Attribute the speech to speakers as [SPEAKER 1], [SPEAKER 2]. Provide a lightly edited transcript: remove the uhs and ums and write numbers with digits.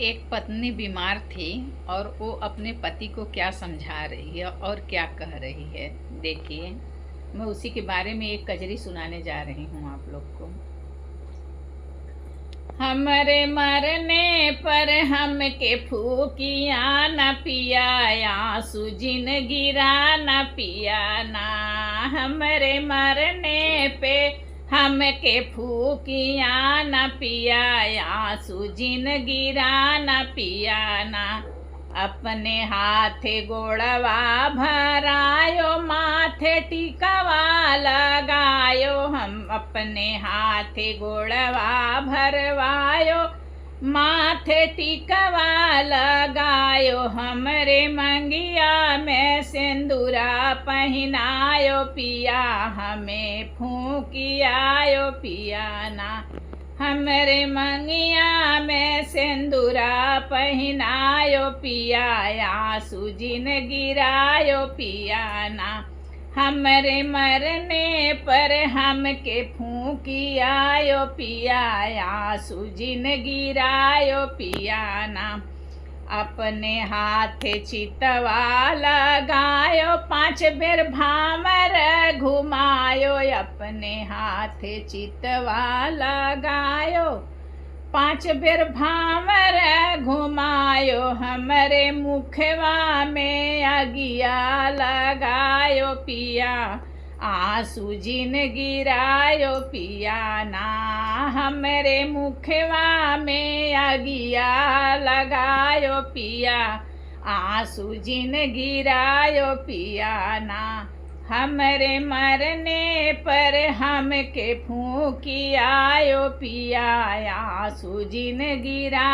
[SPEAKER 1] एक पत्नी बीमार थी और वो अपने पति को क्या समझा रही है और क्या कह रही है। देखिए, मैं उसी के बारे में एक कजरी सुनाने जा रही हूँ आप लोग को। हमरे मरने पर हमके फूकिया न पिया, आंसू जिन गिरा न पिया ना। हमरे मरने पे हमके फूकिया न पिया, आंसू जिन गिरा न पिया ना। अपने हाथे गोड़वा भरायो, माथे टिकवा लगायो। हम अपने हाथे गोड़वा भरवायो, माथे टिकवा लगायो। हमरे मंगिया में सिंदूरा पहनायो, पिया हमें फूकियायो पिया ना। हमरे मंगिया में सिंदूरा पहनायो, पिया आंसू जिन गिरायो पिया ना। हमरे मरने पर हमके फूकियायो, पिया आंसू जिन गिरायो पिया ना। अपने हाथे चितवा लगायो, 5 बेर भांवर घुमायो। अपने हाथे चितवा लगायो, 5 बेर भांवर घुमायो। हमरे मुखवा में अगिया लगायो, पिया आंसू जिन गिरायो पिया ना। हमरे मुखवा में अगिया लगायो, पिया आंसू जिन गिरायो पिया ना। हमरे मरने पर हमके फूकियायो, पिया आंसू जिन गिरा।